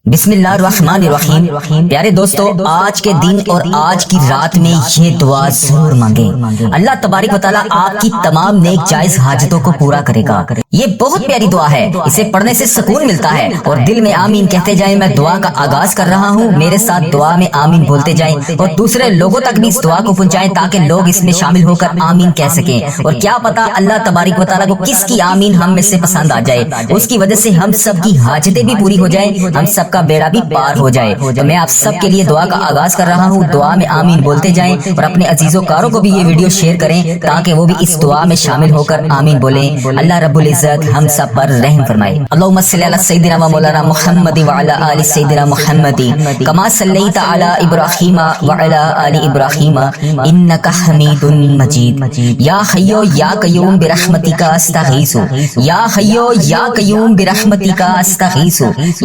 بسم اللہ الرحمن الرحیم۔ پیارے دوستو، آج کے دن اور آج کی رات میں یہ دعا ضرور مانگیں۔ اللہ تبارک و تعالیٰ آپ کی تمام نیک جائز حاجتوں کو پورا کرے گا۔ یہ بہت پیاری دعا ہے، اسے پڑھنے سے سکون ملتا ہے اور دل میں آمین کہتے جائیں۔ میں دعا کا آغاز کر رہا ہوں، میرے ساتھ دعا میں آمین بولتے جائیں اور دوسرے لوگوں تک بھی اس دعا کو پہنچائیں تاکہ لوگ اس میں شامل ہو کر آمین کہہ سکیں۔ اور کیا پتا اللہ تبارک و تعالیٰ کو کس کی آمین ہم میں سے پسند آ جائے، اس کی وجہ سے ہم سب کی حاجتیں بھی پوری ہو جائیں، ہم سب کا بیڑا بھی پار ہو جائے۔ تو میں آپ سب کے لیے دعا کا آغاز کر رہا ہوں، دعا میں آمین بولتے جائیں اور اپنے عزیزوں کاروں کو بھی یہ ویڈیو شیئر کریں تاکہ وہ بھی اس دعا میں شامل ہو کر آمین بولیں۔ اللہ رب العزت ہم سب پر رحم فرمائے۔ اللہم صلی علی سیدنا و مولانا محمد وعلی آل سیدنا محمد کما صلیت علی ابراہیم وعلی آل ابراہیم انک حمید مجید۔ یا حی یا قیوم برحمتک استغیث، یا حی یا قیوم برحمتک استغیث،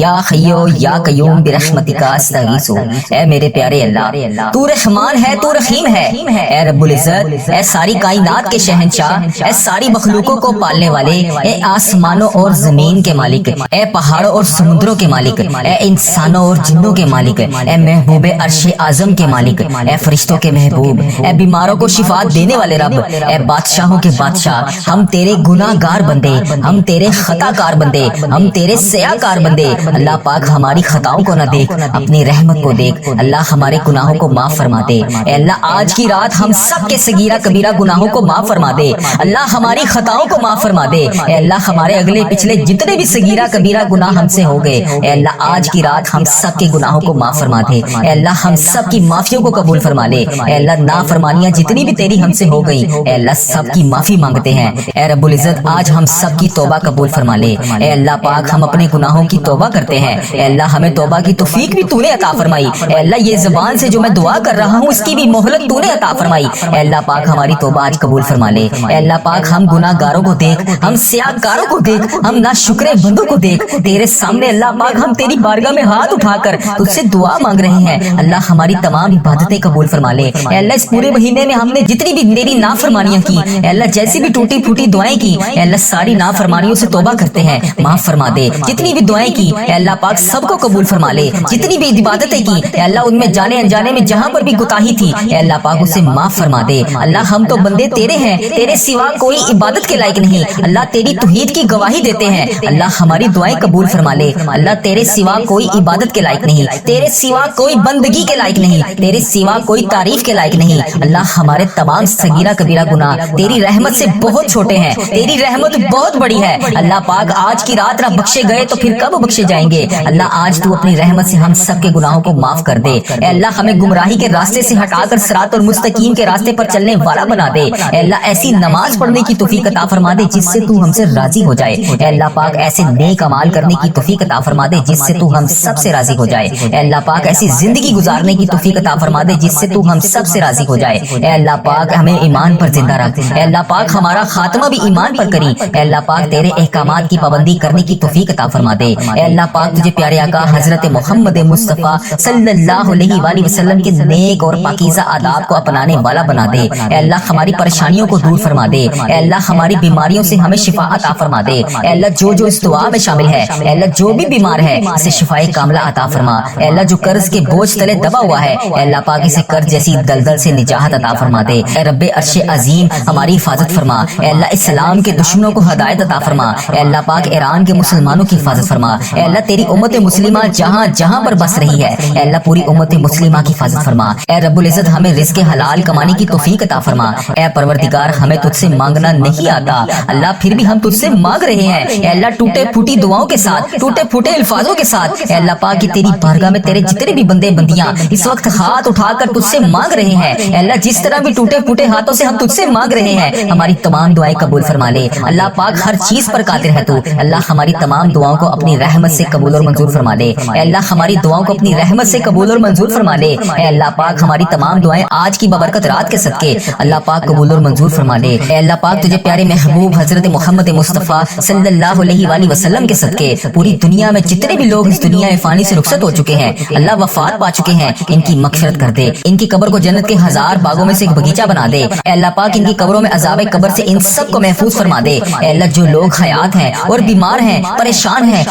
یا حی یا قیوم برحمتک استغیث۔ اے میرے پیارے اللہ، تو رحمان ہے، تو رحیم ہے۔ اے رب العزت، اے ساری کائنات کے شہنشاہ، اے ساری مخلوقوں کو پالنے والے، اے آسمانوں اور زمین کے مالک، اے پہاڑوں اور سمندروں کے مالک، اے انسانوں اور جنوں کے مالک، اے محبوب عرش اعظم کے مالک، اے فرشتوں کے محبوب، اے بیماروں کو شفا دینے والے رب، اے بادشاہوں کے بادشاہ، ہم تیرے گناہ گار بندے، ہم تیرے خطا کار بندے، ہم تیرے سیاہ کار بندے۔ اللہ پاک ہماری خطاؤں کو نہ دیکھ، اپنی رحمت کو دیکھ۔ اللہ ہمارے گناہوں کو معاف فرما دے۔ اے اللہ آج کی رات ہم سب کے صغیرہ کبیرہ گناہوں کو معاف فرما دے۔ اللہ ہماری خطاؤں کو معاف فرما دے۔ اے اللہ ہمارے اگلے پچھلے جتنے بھی صغیرہ کبیرہ گناہ ہم سے ہو گئے، اے اللہ آج کی رات ہم سب کے گناہوں کو معاف فرما دے۔ اے اللہ ہم سب کی معافیوں کو قبول فرما لے۔ اے اللہ نافرمانیاں جتنی بھی تیری ہم سے ہو گئی، اے اللہ سب کی معافی مانگتے ہیں۔ اے رب العزت آج ہم سب کی توبہ قبول فرما لے۔ اے اللہ پاک ہم اپنے گناہوں کی توبہ کرتے ہیں، اے اللہ ہمیں توبہ کی توفیق بھی تو نے عطا فرمائی۔ اے اللہ یہ زبان سے جو میں دعا کر رہا ہوں اس کی بھی مہلت تو نے عطا فرمائی۔ اے اللہ پاک ہماری توبہ آج قبول فرما لے۔ اے اللہ پاک ہم گناہ گاروں کو دیکھ، ہم سیاہ کاروں کو دیکھ، ہم ناشکرے بندوں کو دیکھ، تیرے سامنے اللہ پاک ہم تیری بارگاہ میں ہاتھ اٹھا کر تجھ سے دعا مانگ رہے ہیں۔ اللہ ہماری تمام عبادتیں قبول فرما لے۔ اے اللہ اس پورے مہینے میں ہم نے جتنی بھی تیری نافرمانیاں کی، اے اللہ جیسی بھی ٹوٹی پھوٹی دعائیں کی، اے اللہ ساری نافرمانیوں سے توبہ کرتے ہیں، معاف فرما دے۔ جتنی بھی دعائیں کی اے اللہ پاک سب کو قبول فرما لے۔ جتنی بھی عبادتیں کی اے اللہ ان میں جانے انجانے میں جہاں پر بھی کوتاہی تھی اے اللہ پاک اسے معاف فرما دے۔ اللہ ہم تو بندے تیرے ہیں، تیرے سوا کوئی عبادت کے لائق نہیں۔ اللہ تیری توحید کی گواہی دیتے ہیں، اللہ ہماری دعائیں قبول فرما لے۔ اللہ تیرے سوا کوئی عبادت کے لائق نہیں، تیرے سوا کوئی بندگی کے لائق نہیں، تیرے سوا کوئی تعریف کے لائق نہیں۔ اللہ ہمارے تمام صغیرہ کبیرہ گناہ تیری رحمت سے بہت چھوٹے ہیں، تیری رحمت بہت بڑی ہے۔ اللہ پاک آج کی رات نہ بخشے گئے تو پھر کب بخشے جائیں گے؟ اللہ آج تو اپنی رحمت سے ہم سب کے گناہوں کو معاف کر دے۔ اے اللہ ہمیں گمراہی کے راستے سے ہٹا کر صراط المستقیم کے راستے پر چلنے والا بنا دے۔ اے اللہ ایسی نماز پڑھنے کی توفیق عطا فرما دے جس سے تو ہم سے راضی ہو جائے۔ اے اللہ پاک ایسے نیک اعمال کرنے کی توفیق عطا فرما دے جس سے تو ہم سب سے راضی ہو جائے۔ اے اللہ پاک ایسی زندگی گزارنے کی توفیق عطا فرما دے جس سے تو ہم سب سے راضی ہو جائے۔ اے اللہ پاک ہمیں ایمان پر زندہ رکھ۔ اے اللہ پاک ہمارا خاتمہ بھی ایمان پر کری۔ اے اللہ پاک تیرے احکامات کی پابندی کرنے کی توفیق عطا فرما دے۔ اے اللہ پاک تجھے پیارے آقا حضرت محمد مصطفیٰ صلی اللہ علیہ وآلہ وسلم کے نیک اور پاکیزہ آداب کو اپنانے والا بنا دے۔ اے اللہ ہماری پریشانیوں کو دور فرما دے۔ اے اللہ ہماری بیماریوں سے ہمیں شفا عطا فرما دے۔ اے اللہ جو اس دعا میں شامل ہے، اے اللہ جو بھی بیمار ہے اسے شفائے کاملہ عطا فرما۔ اے اللہ جو قرض کے بوجھ تلے دبا ہوا ہے اے اللہ پاک اسے قرض جیسی دلدل سے نجات عطا فرما دے۔ اے رب عرش عظیم ہماری حفاظت فرما۔ اے اللہ اسلام کے دشمنوں کو ہدایت عطا فرما۔ اے اللہ پاک ایران کے مسلمانوں کی حفاظت فرما۔ اے اللہ تیری امت مسلمہ جہاں جہاں پر بس رہی ہے اے اللہ پوری امت مسلمہ کی حفاظت فرما۔ اے رب العزت ہمیں رزق حلال کمانے کی توفیق عطا فرما۔ اے پروردگار ہمیں تجھ سے مانگنا نہیں آتا اللہ پھر بھی ہم تجھ سے مانگ رہے ہیں۔ اے اللہ ٹوٹے پھوٹی دعاؤں کے ساتھ، ٹوٹے پھوٹے الفاظوں کے ساتھ اے اللہ پاک کی تیری بارگاہ میں تیرے جتنے بھی بندے بندیاں اس وقت ہاتھ اٹھا کر تجھ سے مانگ رہے ہیں۔ اے اللہ جس طرح بھی ٹوٹے پھوٹے ہاتھوں سے ہم تجھ سے مانگ رہے ہیں ہماری تمام دعائیں قبول فرما لے۔ اللہ پاک ہر چیز پر قادر ہے تو اللہ ہماری تمام دعاؤں کو اپنی رحمت سے قبول اور منظور فرما لے۔ اے اللہ ہماری دعاؤں کو اپنی رحمت سے قبول اور منظور فرما لے۔ اے اللہ پاک ہماری تمام دعائیں آج کی ببرکت رات کے صدقے اللہ پاک قبول اور منظور فرما لے۔ اے اللہ پاک تجھے پیارے محبوب حضرت محمد مصطفیٰ صلی اللہ علیہ وآلہ وسلم کے صدقے پوری دنیا میں جتنے بھی لوگ اس دنیا فانی سے رخصت ہو چکے ہیں اللہ وفات پا چکے ہیں ان کی مغفرت کر دے، ان کی قبر کو جنت کے 1000 باغوں میں سے ایک باغیچہ بنا دے۔ اے اللہ پاک ان کی قبروں میں عذاب قبر سے ان سب کو محفوظ فرما دے۔ اے اللہ جو لوگ حیات ہیں اور بیمار ہیں پریشان ہیں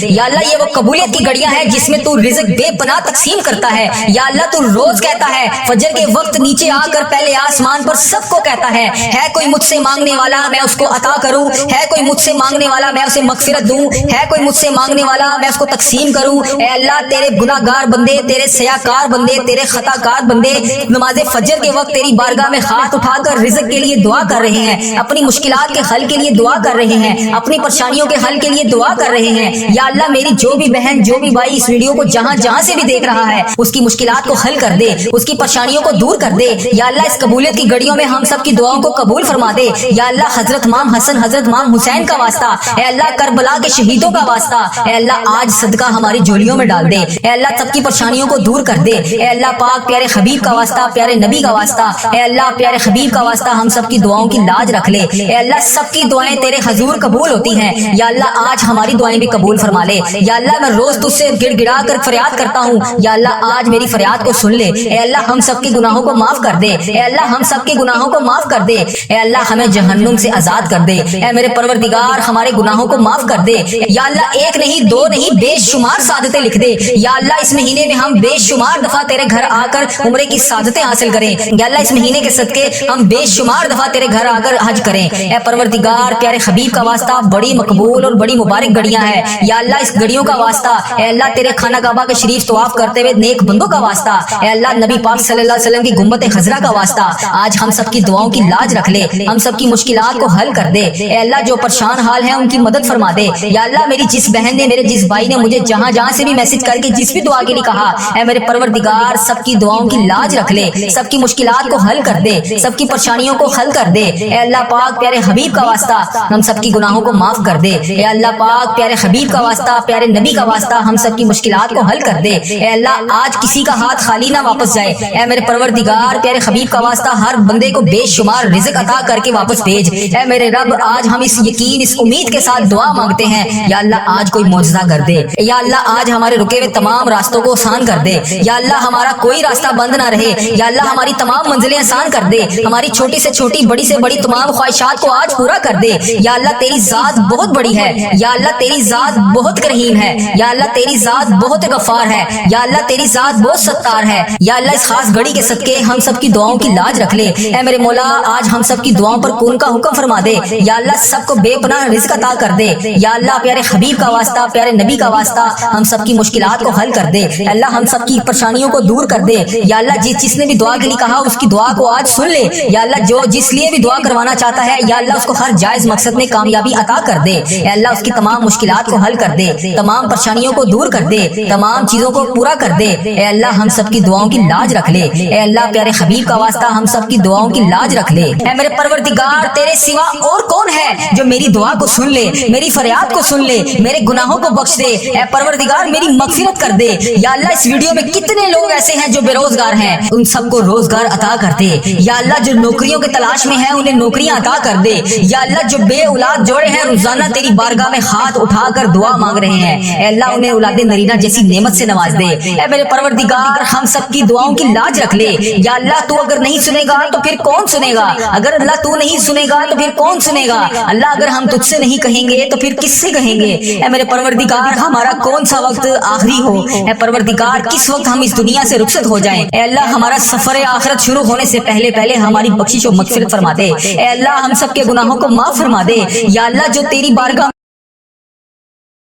یا اللہ یہ وہ قبولیت کی گھڑیاں ہیں جس میں تو رزق بے پناہ تقسیم کرتا ہے. یا اللہ تو روز کہتا ہے فجر کے وقت نیچے آ کر پہلے آسمان پر سب کو کہتا ہے کوئی مجھ سے مانگنے والا میں اس کو عطا کروں, ہے کوئی مجھ سے مانگنے والا میں اسے مغفرت دوں, ہے کوئی مجھ سے مانگنے والا میں اس کو تقسیم کروں. اے اللہ تیرے گناہگار بندے, تیرے سیاکار بندے, تیرے خطا کار بندے نماز فجر کے وقت تیری بارگاہ میں ہاتھ اٹھا کر رزق کے لیے دعا کر رہے ہیں, اپنی مشکلات کے حل کے لیے دعا کر رہے ہیں, اپنی پریشانیوں کے حل کے لیے دعا کر رہے ہیں. یا اللہ میری جو بھی بہن جو بھی بھائی اس ویڈیو کو جہاں جہاں سے بھی دیکھ رہا ہے اس کی مشکلات کو حل کر دے, اس کی پریشانیوں کو دور کر دے. یا اللہ اس قبولیت کی گھڑیوں میں ہم سب کی دعاؤں کو قبول فرما دے. یا اللہ حضرت امام حسن حضرت امام حسین کا واسطہ, اے اللہ کربلا کے شہیدوں کا واسطہ, اے اللہ آج صدقہ ہماری جھولیوں میں ڈال دے. اے اللہ سب کی پریشانیوں کو دور کر دے. اے اللہ پاک پیارے حبیب کا واسطہ, پیارے نبی کا واسطہ, اے اللہ پیارے حبیب کا واسطہ ہم سب کی دعاؤں کی لاج رکھ لے. اے اللہ سب کی دعائیں تیرے حضور قبول ہوتی ہیں. یا اللہ آج ہماری دعائیں بھی قبول فرما لے. یا اللہ میں روز تجھ سے گڑ گڑا کر فریاد کرتا ہوں, یا اللہ آج میری فریاد کو سن لے. اے اللہ ہم سب کے گناہوں کو معاف کر دے. اے اللہ ہم سب کے گناہوں کو معاف کر دے. اے اللہ ہمیں جہنم سے آزاد کر دے. اے میرے پروردگار ہمارے گناہوں کو معاف کر دے. یا اللہ ایک نہیں دو نہیں بے شمار سعادتیں لکھ دے. یا اللہ اس مہینے میں ہم بے شمار دفعہ تیرے گھر آ کر عمرے کی سعادتیں حاصل کریں. یا اللہ اس مہینے کے صدقے ہم بے شمار دفعہ تیرے گھر آ کر حج کریں. اے پروردگار پیارے حبیب کا واسطہ بڑی مقبول اور بڑی مبارک گھڑیاں ہیں. یا اللہ اس گھڑیوں کا واسطہ, اے اللہ تیرے خانہ کعبہ کے شریف طواف کرتے ہوئے نیک بندوں کا واسطہ, اے اللہ نبی پاک صلی اللہ علیہ وسلم کی گنبد خضرا کا واسطہ آج ہم سب کی دعاؤں کی لاج رکھ لے, ہم سب کی مشکلات کو حل کر دے. اے اللہ جو پریشان حال ہیں ان کی مدد فرما دے. یا اللہ میری جس بہن نے میرے جس بھائی نے مجھے جہاں جہاں سے بھی میسج کر کے جس بھی دعا کے لیے کہا, اے میرے پروردگار سب کی دعاؤں کی لاج رکھ لے, سب کی مشکلات کو حل کر دے, سب کی پریشانیوں کو حل کر دے. اے اللہ پاک پیارے حبیب کا واسطہ ہم سب کی گناہوں کو معاف کر دے. اے اللہ پاک پیارے حبیب کا واسطہ پیارے نبی کا واسطہ ہم سب کی مشکلات کو حل کر دے. اے اللہ آج کسی کا ہاتھ خالی نہ واپس جائے. اے میرے پروردگار پیارے حبیب کا واسطہ ہر بندے کو بے شمار رزق عطا کر کے واپس بھیج. اے میرے رب آج ہم اس یقین اس امید کے ساتھ دعا مانگتے ہیں, یا اللہ آج کوئی معجزہ کر دے. یا اللہ آج ہمارے رکے ہوئے تمام راستوں کو آسان کر دے. یا اللہ ہمارا کوئی راستہ بند نہ رہے. یا اللہ ہماری تمام منزلیں آسان کر دے. ہماری چھوٹی سے چھوٹی بڑی سے بڑی تمام خواہشات کو آج پورا کر دے. یا اللہ تیری ذات بہت بڑی ہے. یا اللہ تیری ذات بہت کریم ہے. یا اللہ تیری ذات بہت غفار ہے. یا اللہ تیری ذات بہت ستار ہے. یا اللہ اس خاص گھڑی کے صدقے ہم سب کی دعاؤں کی لاج رکھ لے. اے میرے مولا آج ہم سب کی دعاؤں پر کون کا حکم فرما دے. یا اللہ سب کو بے پناہ رزق عطا کر دے. یا اللہ پیارے حبیب کا واسطہ پیارے نبی کا واسطہ ہم سب کی مشکلات کو حل کر دے. اللہ ہم سب کی پریشانیوں کو دور کر دے. یا اللہ جس نے بھی دعا کے لیے کہا اس کی دعا کو آج سن لے. یا اللہ جو جس لیے بھی دعا کروانا چاہتا ہے یا اللہ اس کو ہر جائز مقصد میں کامیابی عطا کر دے. اے اللہ اس کی تمام مشکلات کو حل کر دے, تمام پریشانیوں کو دور کر دے, تمام چیزوں کو پورا کر دے. اے اللہ ہم سب کی دعاؤں کی لاج رکھ لے. اے اللہ پیارے حبیب کا واسطہ ہم سب کی دعاؤں کی لاج رکھ لے. اے میرے پروردگار تیرے سوا اور کون ہے جو میری دعا کو سن لے, میری فریاد کو سن لے, میرے گناہوں کو بخش دے. اے پروردگار میری مغفرت کر دے. یا اللہ اس ویڈیو میں کتنے لوگ ایسے ہیں جو بے روزگار ہیں, ان سب کو روزگار عطا کر دے. یا اللہ جو نوکریوں کے تلاش میں ہیں انہیں نوکریاں عطا کر دے. یا اللہ جو بے اولاد جوڑے ہیں روزانہ تیری بارگاہ میں ہاتھ اٹھا کر دعا مانگ رہے ہیں, اے اللہ انہیں اولاد نرینہ جیسی نعمت سے نواز دے. اے میرے پروردگار ہم سب کی دعاؤں کی لاج رکھ لے. یا اللہ تو اگر نہیں سنے گا تو پھر کون سنے گا, اگر اللہ تو نہیں سنے گا تو پھر کون سنے گا. اللہ اگر ہم تجھ سے نہیں کہیں گے تو پھر کس سے کہیں گے. اے میرے پروردگار ہمارا کون سا وقت آخری ہو, اے پروردگار کس وقت ہم اس دنیا سے رخصت ہو جائیں. اے اللہ ہمارا سفر آخرت شروع ہونے سے پہلے ہماری بخشش و مغفرت فرما دے. اے اللہ ہم سب کے گناہوں کو معاف فرما دے. یا اللہ جو تیری بارگاہ